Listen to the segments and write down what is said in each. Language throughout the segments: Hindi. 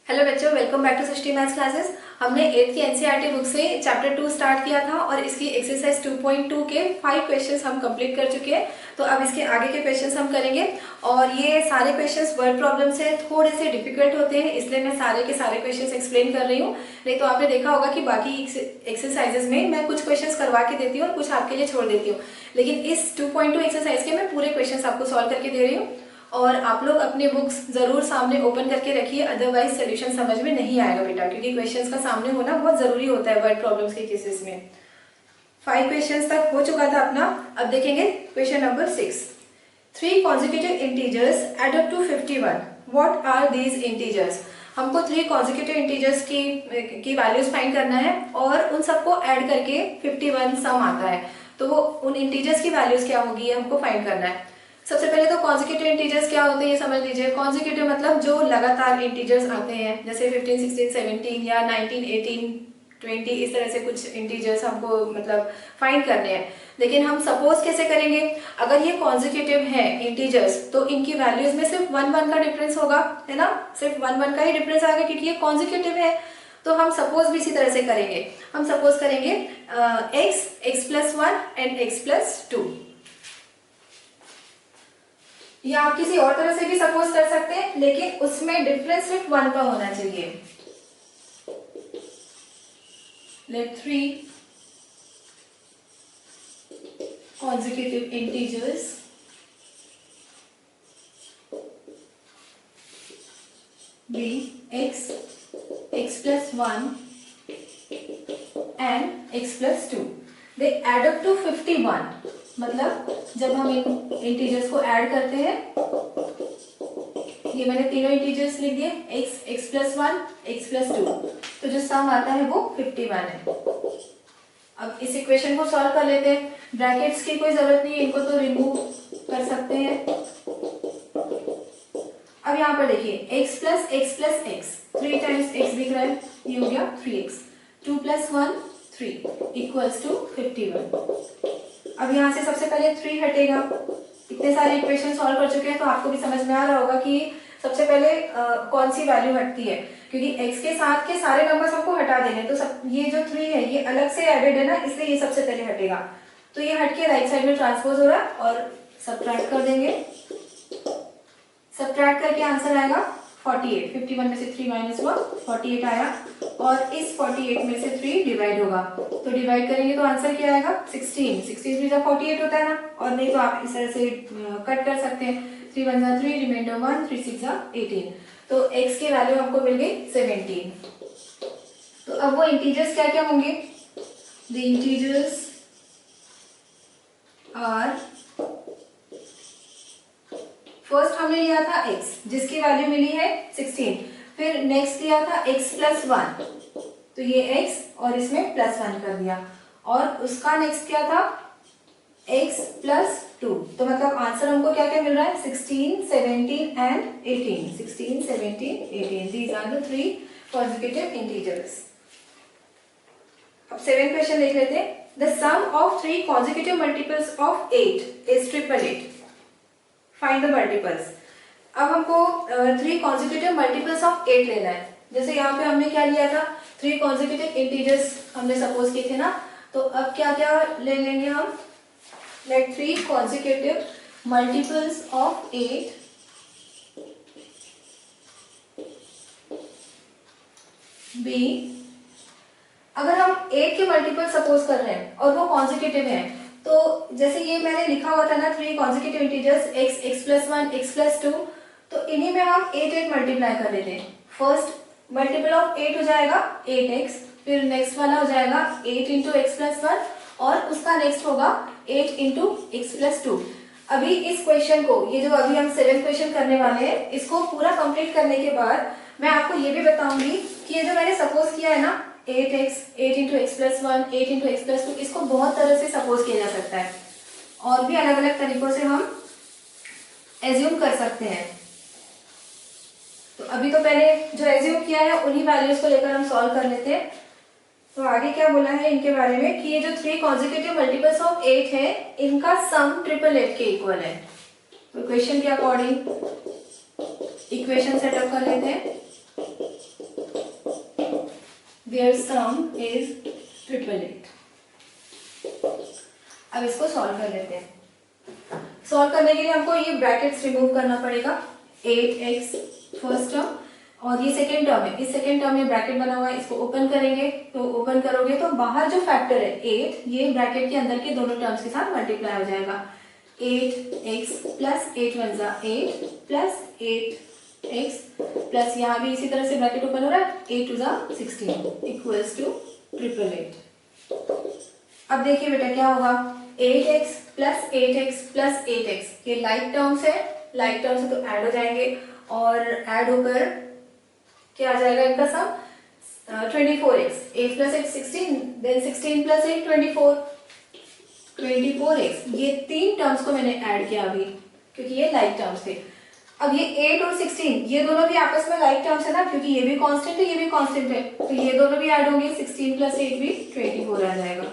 हेलो बच्चों, welcome back to Srishti maths classes. हमने 8th की एनसीईआरटी बुक से चैप्टर 2 स्टार्ट किया था और इसकी एक्सरसाइज 2.2 के 5 क्वेश्चंस हम कंप्लीट कर चुके हैं। तो अब इसके आगे के क्वेश्चंस हम करेंगे और ये सारे क्वेश्चंस वर्ड प्रॉब्लम से थोड़े से डिफिकल्ट होते हैं, इसलिए मैं सारे के सारे क्वेश्चंस एक्सप्लेन कर रही हूँ। नहीं तो आपने देखा होगा कि बाकी एक्सरसाइजेज में मैं कुछ क्वेश्चंस करवा के देती हूँ और कुछ आपके लिए छोड़ देती हूँ, लेकिन इस 2.2 एक्सरसाइज के मैं पूरे क्वेश्चंस आपको सॉल्व करके दे रही हूँ। और आप लोग अपने बुक्स जरूर सामने ओपन करके रखिए, अदरवाइज सोल्यूशन समझ में नहीं आएगा बेटा, क्योंकि क्वेश्चंस का सामने होना बहुत जरूरी होता है वर्ड प्रॉब्लम्स के केसेस में। 5 क्वेश्चंस तक हो चुका था अपना। अब देखेंगे question number 6। 3 consecutive integers add up to 51. What are these integers? हमको 3 consecutive integers की वैल्यूज फाइंड करना है और उन सबको ऐड करके 51 सम आता है। तो वो उन इंटीजर्स की वैल्यूज क्या होगी, हमको फाइंड करना है। सबसे पहले तो कॉन्जिक्यूटिव इंटीजर्स क्या होते हैं ये समझ लीजिए। कॉन्जिक्यूटिव मतलब जो लगातार इंटीजर्स आते हैं, जैसे 15, 16, 17 या 19, 18, 20, इस तरह से कुछ इंटीजर्स हमको मतलब फाइंड करने हैं। लेकिन हम सपोज कैसे करेंगे, अगर ये कॉन्जिक्यूटिव है इंटीजर्स तो इनकी वैल्यूज में सिर्फ 1 1 का डिफरेंस होगा, है ना, सिर्फ 1 1 का ही डिफरेंस आएगा क्योंकि ये कॉन्जिक्यूटिव है। तो हम सपोज भी इसी तरह से करेंगे। हम सपोज करेंगे x+1 एंड x+2, या आप किसी और तरह से भी सपोज कर सकते हैं, लेकिन उसमें डिफरेंस सिर्फ 1 का होना चाहिए। Let 3 consecutive integers be x+1 and x+2. They add up to 51. मतलब जब हम इन इंटीजर्स को ऐड करते हैं, ये मैंने तीनों इंटीजर्स लिख दिए, x+1 x+2, तो जो सम आता है वो 51 है। अब इस इक्वेशन को सॉल्व कर लेते हैं। ब्रैकेट्स की कोई जरूरत नहीं है, इनको तो रिमूव कर सकते हैं। अब यहाँ पर देखिए x plus x plus x, 3 times x दिख रहा है, ये हो गया 3x, 2 + 1 3 इक्वल्स टू 51। अब यहाँ से सबसे पहले 3 हटेगा। इतने सारे इक्वेशन सॉल्व कर चुके हैं तो आपको भी समझ में आ रहा होगा कि सबसे पहले कौन सी वैल्यू हटती है, क्योंकि x के साथ के सारे नंबर्स हमको हटा देने। तो सब ये जो 3 है ये अलग से एडेड है ना, इसलिए ये सबसे पहले हटेगा। तो ये हट के राइट साइड में ट्रांसपोज हो रहा है और सब्ट्रैक्ट कर देंगे। सब्ट्रैक्ट करके आंसर आएगा 48। 51 में से 3 माइनस हुआ 48 आया, और इस 48 में से 3 डिवाइड होगा, तो डिवाइड करेंगे तो आंसर क्या आएगा 16। 16 भी जब 48 होता है ना, और नहीं तो आप इस तरह से कट कर सकते हैं। 3 1 जा 3, रिमाइंडर 1, 3 6 जा 18। तो x की वैल्यू हमको मिल गई 17। तो अब वो इंटीजर्स क्या क्या होंगे, द इंटीजर्स आर, फर्स्ट हमने लिया था x जिसकी वैल्यू मिली है 16, फिर नेक्स्ट लिया था x+1, तो ये x और इसमें +1 कर दिया, और उसका नेक्स्ट क्या था x+2। तो मतलब आंसर हमको क्या क्या मिल रहा है 16, 17 and 18। 16, 17, 18, these are the 3 consecutive integers। अब 7 क्वेश्चन देख लेते हैं। The sum of 3 consecutive multiples of 8 is 888। Find the multiples. अब हमको 3 consecutive multiples of 8 लेना है। जैसे यहाँ पे हमने क्या लिया था, 3 consecutive integers हमने सपोज किए थे ना, तो अब क्या क्या ले लेंगे हम। Let 3 consecutive multiples of 8 be, अगर हम 8 के मल्टीपल सपोज कर रहे हैं और वो कॉन्जिक्यूटिव है, तो जैसे ये मैंने लिखा हुआ था ना 3 consecutive integers x, x+1, x+2, तो इन्हीं में हम 8 8 मल्टीप्लाई कर लेते हैं। फर्स्ट मल्टीपल ऑफ 8 हो जाएगा 8x, फिर नेक्स्ट वाला हो जाएगा 8 × x+1, और उसका नेक्स्ट होगा 8 × x+2। अभी इस क्वेश्चन को, ये जो अभी हम 7 क्वेश्चन करने वाले हैं, इसको पूरा कंप्लीट करने के बाद मैं आपको ये भी बताऊंगी कि ये जो मैंने सपोज किया है ना 8x, 8 × x+1, 8 × x+2, इसको बहुत तरह से सपोज किया जा सकता है और भी अलग अलग तरीकों से हम एज्यूम कर सकते हैं। तो अभी तो पहले जो एज्यूम किया है उन्हीं वैल्यूज को लेकर हम सॉल्व कर लेते हैं। तो आगे क्या बोला है इनके बारे में कि ये जो 3 consecutive multiples of 8 है, इनका सम 888 के इक्वल है। तो क्वेश्चन के अकॉर्डिंग इक्वेशन सेटअप कर लेते हैं। There sum is 888। अब इसको सॉल्व कर लेते हैं। सॉल्व करने के लिए हमको ये ब्रैकेट्स रिमूव करना पड़ेगा। 8x फर्स्ट टर्म और ये सेकेंड टर्म है, इस सेकेंड टर्म में ब्रैकेट बना हुआ है, इसको ओपन करेंगे तो ओपन करोगे तो बाहर जो फैक्टर है 8 ये ब्रैकेट के अंदर के दोनों टर्म्स के साथ मल्टीप्लाई हो जाएगा। 8x प्लस 8 1 जा 8 प्लस 8x प्लस यहाँ भी इसी तरह से ब्रैकेट ओपन हो रहा है 8 2 जा 16 इक्वल्स टू 888। अब देखिए बेटा क्या होगा, 8x plus 8x plus 8x ये लाइक टर्म्स है, लाइक टर्म्स है तो ऐड हो जाएंगे और ऐड होकर क्या आ जाएगा इनका सम 24x। 8 plus 8 16, then 16 plus 8 24x। ये तीन टर्म्स को मैंने ऐड किया अभी क्योंकि ये लाइक टर्म्स थे। अब ये 8 और 16 ये दोनों भी आपस में लाइक टर्म्स है ना, क्योंकि ये भी कांस्टेंट है ये भी कांस्टेंट है, तो ये दोनों भी ऐड होंगे। 16 प्लस 8 भी 24 आ जाएगा।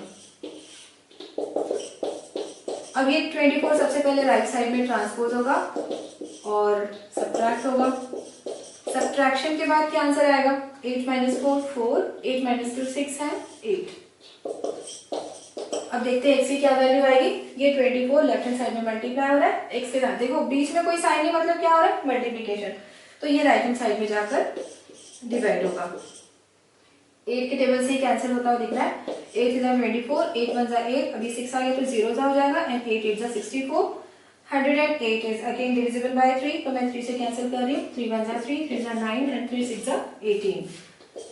अब ये 24 सबसे पहले राइट साइड में ट्रांसपोज होगा और सब्ट्रैक्ट होगा। सब्ट्रैक्शन के बाद क्या आंसर आएगा, 8 माइनस 4 4, 8 माइनस 2 6 है 8। अब देखते हैं x की क्या वैल्यू आएगी। ये 24 लेफ्ट हैंड साइड में मल्टीप्लाई हो रहा है x के साथ, देखो बीच में कोई साइन नहीं मतलब क्या हो रहा है मल्टीप्लिकेशन, तो ये राइट हैंड साइड में जाकर डिवाइड होगा। 8 के टेबल से कैंसिल होता हुआ दिख रहा है। 8 इज 24, 8 1 जा 8, अभी 6 आ गया तो 0 हो जाएगा एंड 8 8 जा 64। 108 is again divisible by 3, तो मैं 3 से कैंसिल कर रही हूँ। 3 1 जा 3, 3 जा 9 एंड 3 6 जा 18।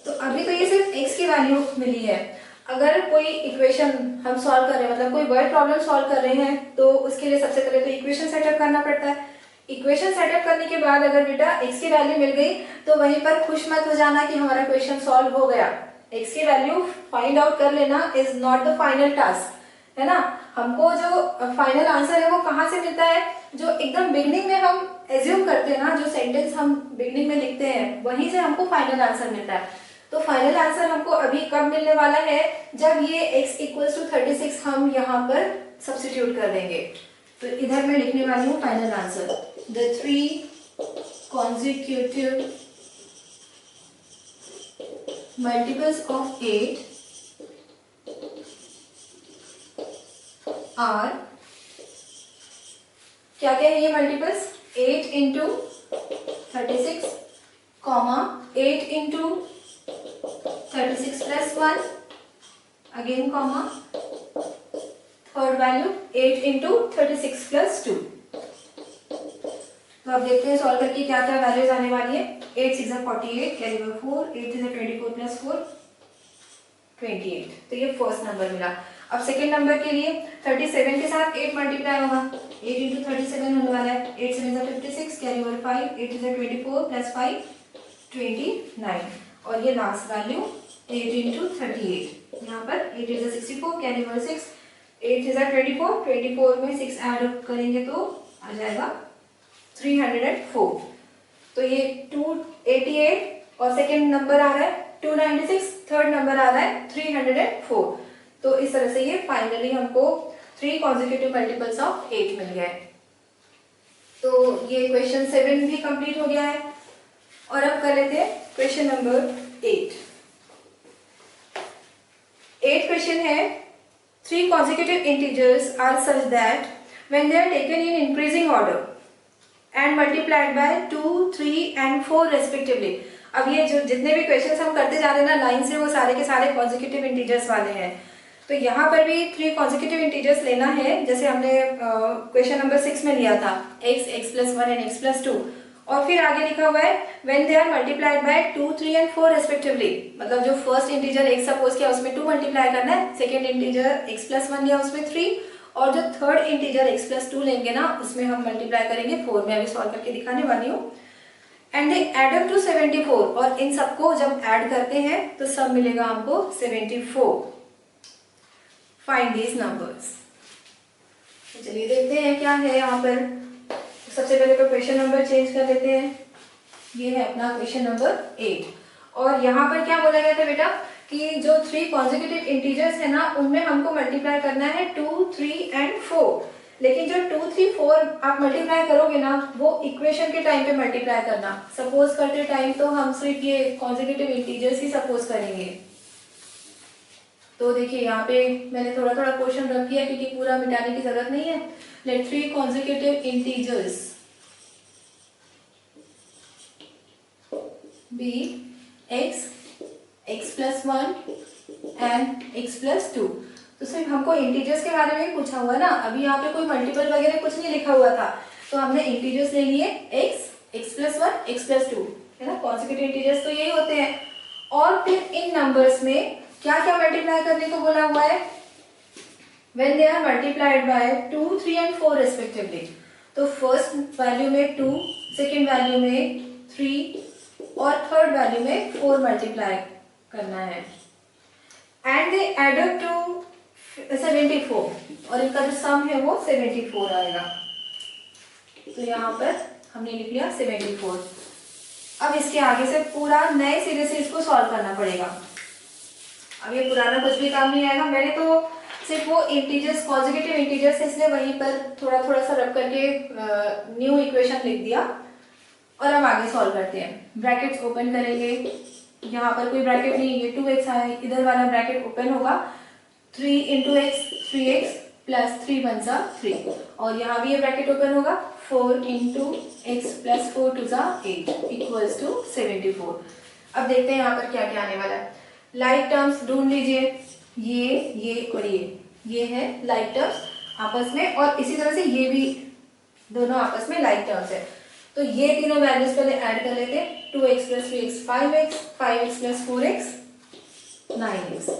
तो अभी तो ये सिर्फ x की वैल्यू मिली है। अगर कोई इक्वेशन हम सॉल्व कर रहे हैं, मतलब कोई वर्ड प्रॉब्लम सॉल्व कर रहे हैं, तो उसके लिए सबसे पहले तो इक्वेशन सेटअप करना पड़ता है। इक्वेशन सेटअप करने के बाद अगर बेटा x की वैल्यू मिल गई तो वहीं पर खुश मत हो जाना कि हमारा क्वेश्चन सॉल्व हो गया। x की वैल्यू फाइंड आउट कर लेना is not the final task, है ना। हमको जो फाइनल आंसर है वो कहाँ से मिलता है, जो एकदम बिगनिंग में हम एज्यूम करते हैं ना, जो सेंटेंस हम बिगनिंग में लिखते हैं वहीं से हमको फाइनल आंसर मिलता है। तो फाइनल आंसर हमको अभी कब मिलने वाला है, जब ये x इक्वल्स टू 36 हम यहाँ पर सब्स्टिट्यूट कर देंगे। तो इधर मैं लिखने वाली हूँ final answer, the 3 consecutive multiples of 8 आर, क्या क्या है ये multiples, 8 into 36 comma 8 into 36 plus 1 again comma third value 8 into 36 plus 2। तो अब देखते हैं सॉल्व करके क्या क्या वैल्यूज आने वाली है। 8 6 48 कैरी ओवर 4, 8 3 24 प्लस 4 28। तो ये फर्स्ट नंबर मिला। अब सेकेंड नंबर के लिए 37 के साथ 8 मल्टीप्लाई होगा, 8 इंटू 37 होने वाला है। 8 7 56 कैरी ओवर 5, 8 2 24 प्लस 5 29 और ये लास्ट वैल्यू 8 इंटू 38। यहाँ पर 8 इज 64 कैरी ओवर 6, 8 इज 24, 24 में 6 ऐड करेंगे तो आ जाएगा 304। तो ये 288 और सेकेंड नंबर आ रहा है 296, थर्ड नंबर आ रहा है 304। तो इस तरह से ये फाइनली हमको 3 consecutive multiples of 8 मिल गए। तो ये क्वेश्चन 7 भी कंप्लीट हो गया है और अब कर लेते हैं क्वेश्चन नंबर 8। 8 क्वेश्चन है, 3 consecutive integers are such that when they are taken in increasing order and multiplied by 2, 3 and 4 respectively। अब ये जो जितने भी क्वेश्चंस हम करते जा रहे हैं ना लाइन से, वो सारे के सारे consecutive integers वाले हैं। तो यहाँ पर भी 3 consecutive integers लेना है, जैसे हमने क्वेश्चन नंबर 6 में लिया था x, x plus 1 and x plus 2। और फिर आगे लिखा हुआ है when they are multiplied by 2, 3 and 4 respectively। मतलब जो फर्स्ट इंटीजर x सपोज किया उसमें 2 मल्टीप्लाई करना है, सेकेंड इंटीजर x plus 1 लिया उसमें 3 और जो थर्ड इंटीजर x plus 2 लेंगे ना उसमें हम मल्टीप्लाई करेंगे 4। मैं अभी सॉल्व करके दिखाने वाली हूँ। And they add up to 74 और इन सबको जब ऐड करते हैं तो सब मिलेगा हमको 74। Find these numbers. चलिए देखते हैं क्या है यहाँ पर। सबसे पहले तो क्वेश्चन नंबर चेंज कर लेते हैं। ये है अपना क्वेश्चन नंबर 8 और यहाँ पर क्या बोला गया था बेटा कि जो 3 consecutive इंटीजर्स है ना उनमें हमको मल्टीप्लाई करना है 2, 3 एंड 4। लेकिन जो 2, 3, 4 आप मल्टीप्लाई करोगे ना वो इक्वेशन के टाइम पे मल्टीप्लाई करना। सपोज करते टाइम तो हम सिर्फ ये consecutive इंटीजर्स ही सपोज करेंगे, तो देखिए यहाँ पे मैंने थोड़ा थोड़ा क्वेश्चन रख दिया क्योंकि पूरा मिटाने की जरूरत नहीं है। Let 3 consecutive integers be x, x plus 1 and x plus 2। तो सिर्फ हमको इंटीजर्स के बारे में ही पूछा हुआ ना, अभी यहाँ पे कोई मल्टीपल वगैरह कुछ नहीं लिखा हुआ था, तो हमने इंटीजर्स ले लिए x, x plus 1, x plus 2, है ना। कॉन्सेक्यूटिव इंटीजर्स तो यही होते हैं। और फिर इन नंबर्स में क्या क्या मल्टीप्लाई करने को बोला हुआ है, when they are multiplied by 2, 3 and 4 respectively। तो फर्स्ट वैल्यू में 2, सेकेंड वैल्यू में 3 और थर्ड वैल्यू में 4 मल्टीप्लाई करना है। एंड दे एडेड टू 74 और इनका जो सम है वो 74 आएगा। तो यहाँ पर हमने लिख लिया 74। अब इसके आगे से पूरा नए सिरे से इसको सॉल्व करना पड़ेगा। अब ये पुराना कुछ भी काम नहीं आएगा। मैंने तो सिर्फ वो इंटीजर्स, कॉन्सेक्यूटिव इंटीजर्स, इसलिए वहीं पर थोड़ा थोड़ा सा रख करके न्यू इक्वेशन लिख दिया और हम आगे सॉल्व करते हैं। ब्रैकेट्स ओपन करेंगे, यहाँ पर कोई ब्रैकेट नहीं, ये 2x आया, इधर वाला ब्रैकेट ओपन होगा, 3 into x 3x प्लस 3 1 सा 3, और यहाँ भी ये ब्रैकेट ओपन होगा, 4 into x प्लस 4 2 सा 8 इक्वल्स टू 74। अब देखते हैं यहाँ पर क्या क्या आने वाला है। लाइक टर्म्स ढूंढ लीजिए, ये और ये है लाइक टर्म्स आपस में, और इसी तरह से ये भी दोनों आपस में लाइक टर्म्स है। तो ये तीनों वैल्यूज पहले ऐड कर लेते हैं। 2x plus 3x 5x, 5x plus 4x 9x।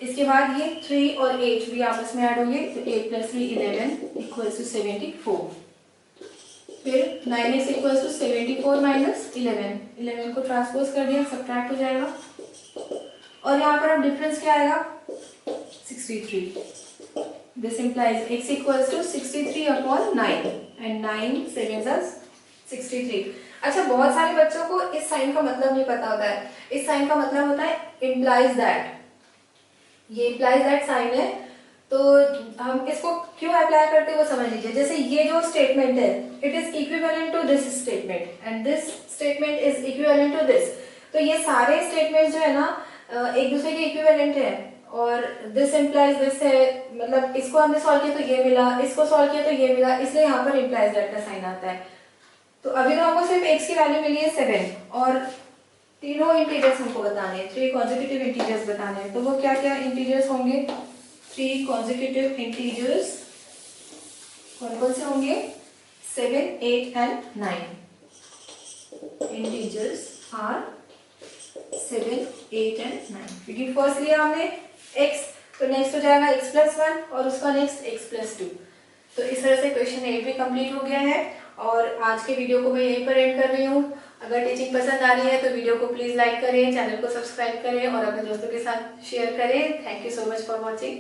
इसके बाद ये 3 और 8 भी आपस में ऐड होंगे, तो 8 प्लस 3 11 इक्वल्स टू 74। फिर 9x इक्वल्स टू 74 माइनस 11 को ट्रांसपोज कर दिया, सब्ट्रैक्ट हो जाएगा, और यहाँ पर अब डिफरेंस क्या आएगा 63। This implies x equals to 63 upon 9 and 9 7 63। अच्छा, बहुत सारे बच्चों को इस साइन का मतलब नहीं पता होता है। इस साइन का मतलब होता है इम्प्लाइज दैट। ये इम्प्लाइज दैट साइन है, तो हम इसको क्यों अप्लाई करते हैं वो समझ लीजिए। जैसे ये जो स्टेटमेंट है, it is equivalent to this statement and this statement is equivalent to this. तो ये सारे स्टेटमेंट जो है ना एक दूसरे के इक्विवेलेंट है, और दिस इम्प्लाइज दिस है, मतलब इसको हमने सॉल्व किया तो ये मिला, इसको सॉल्व किया तो ये मिला, इसलिए यहाँ पर इम्प्लाइज दैट का साइन आता है। तो अभी तो हमको सिर्फ x की वैल्यू मिली है 7, और तीनों इंटीजर्स हमको बताने हैं, 3 कॉन्सेक्यूटिव इंटीजर्स बताने हैं। तो वो क्या क्या इंटीजर्स होंगे, 3 कॉन्सेक्यूटिव इंटीजर्स कौन कौन से होंगे, 7, 8 एंड 9। Integers are 7, 8 and 9। क्योंकि फर्स्ट लिया हमने x, तो नेक्स्ट हो जाएगा x प्लस 1 और उसका नेक्स्ट x प्लस 2। तो इस तरह से क्वेश्चन 8 भी कंप्लीट हो गया है, और आज के वीडियो को मैं यहीं पर एंड कर रही हूँ। अगर टीचिंग पसंद आ रही है तो वीडियो को प्लीज़ लाइक करें, चैनल को सब्सक्राइब करें और अपने दोस्तों के साथ शेयर करें। Thank you so much for watching.